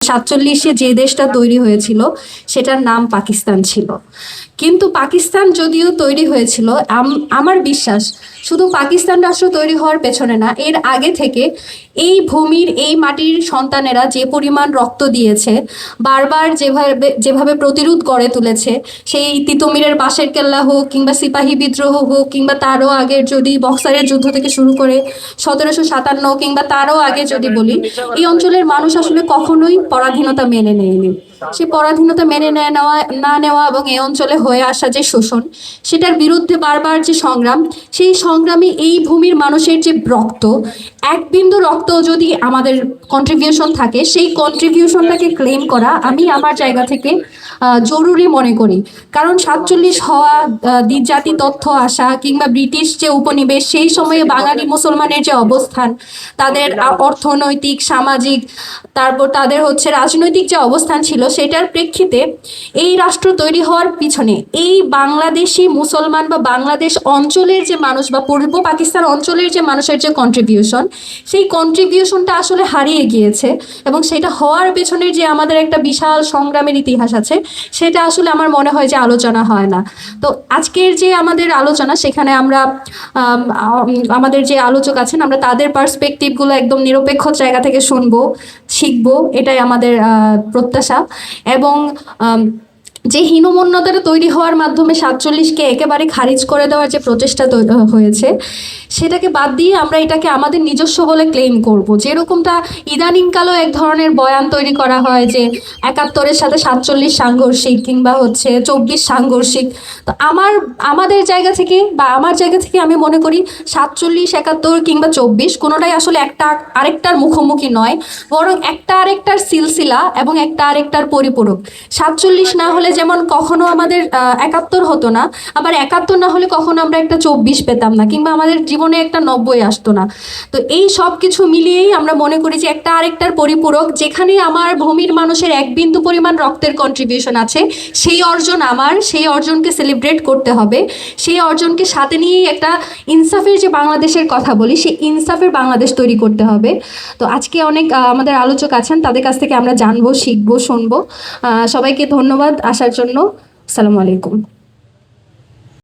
1947-এ যে দেশটা তৈরি হয়েছিল সেটার নাম পাকিস্তান ছিল। কিন্তু পাকিস্তান যদিও তৈরি হয়েছিল, আমার বিশ্বাস শুধু পাকিস্তান রাষ্ট্র তৈরি হওয়ার পেছনে না, এর আগে থেকে এই ভূমির এই মাটির সন্তানেরা যে পরিমাণ রক্ত দিয়েছে, বারবার যেভাবে যেভাবে প্রতিরোধ গড়ে তুলেছে, সেই তিতুমিরের বাঁশের কেল্লা হোক কিংবা সিপাহী বিদ্রোহ হোক কিংবা তারও আগের যদি বক্সারের যুদ্ধ থেকে শুরু করে 1757 কিংবা তারও আগে যদি বলি, এই অঞ্চলের মানুষ আসলে কখনোই পরাধীনতা মেনে নেয়নি। সে পরাধীনতা মেনে না নেওয়া এবং এই অঞ্চলে হয়ে আসা যে শোষণ, সেটার বিরুদ্ধে বারবার যে সংগ্রাম, সেই সংগ্রামে এই ভূমির মানুষের যে রক্ত, এক বিন্দু রক্ত যদি আমাদের কন্ট্রিবিউশন থাকে, সেই কন্ট্রিবিউশনটাকে ক্লেম করা আমি আমার জায়গা থেকে জরুরি মনে করি। কারণ 47 হওয়া, দ্বিজাতি তথ্য আসা কিংবা ব্রিটিশ যে উপনিবেশ, সেই সময়ে বাঙালি মুসলমানের যে অবস্থান, তাদের অর্থনৈতিক, সামাজিক, তারপর তাদের রাজনৈতিক যে অবস্থান ছিল, সেটার প্রেক্ষিতে এই রাষ্ট্র তৈরি হওয়ার পিছনে এই বাংলাদেশি মুসলমান বা বাংলাদেশ অঞ্চলের যে মানুষ বা পূর্ব পাকিস্তান অঞ্চলের যে মানুষের যে কন্ট্রিবিউশন, সেই কন্ট্রিবিউশনটা আসলে হারিয়ে গিয়েছে। এবং সেটা হওয়ার পেছনের যে আমাদের একটা বিশাল সংগ্রামের ইতিহাস আছে, সেটা আসলে আমার মনে হয় যে আলোচনা হয় না। তো আজকের যে আমাদের আলোচনা, সেখানে আমরা আমাদের যে আলোচক আছেন, আমরা তাদের পার্সপেক্টিভগুলো একদম নিরপেক্ষ জায়গা থেকে শুনবো, শিখবো, এটাই আমাদের প্রত্যাশা। এবং যে হীনমন্যতাটা তৈরি হওয়ার মাধ্যমে 47-কে একেবারে খারিজ করে দেওয়ার যে প্রচেষ্টা হয়েছে, সেটাকে বাদ দিয়ে আমরা এটাকে আমাদের নিজস্ব বলে ক্লেম করব। যেরকমটা ইদানিংকালও এক ধরনের বয়ান তৈরি করা হয় যে 71-এর সাথে 47 সাংঘর্ষিক কিংবা 24 সাংঘর্ষিক। তো আমাদের জায়গা থেকে বা আমার জায়গা থেকে আমি মনে করি 47, 71 কিংবা 24 কোনোটাই আসলে একটা আরেকটার মুখোমুখি নয়, বরং একটা আরেকটার সিলসিলা এবং একটা আরেকটার পরিপূরক। 47 না হলে যেমন কখনো আমাদের 71 হতো না, আবার 71 না হলে কখনো আমরা একটা 24 পেতাম না, কিংবা আমাদের জীবনে একটা 90 আসতো না। তো এই সব কিছু মিলিয়েই আমরা মনে করি যে একটা আরেকটার পরিপূরক। যেখানে আমার ভূমির মানুষের এক বিন্দু পরিমাণ রক্তের কন্ট্রিবিউশন আছে, সেই অর্জন আমার, সেই অর্জনকে সেলিব্রেট করতে হবে, সেই অর্জনকে সাথে নিয়েই একটা ইনসাফের যে বাংলাদেশের কথা বলি, সেই ইনসাফের বাংলাদেশ তৈরি করতে হবে। তো আজকে অনেক আমাদের আলোচক আছেন, তাদের কাছ থেকে আমরা জানবো, শিখবো, শুনবো। সবাইকে ধন্যবাদ আসার জন্য। আসসালামু আলাইকুম।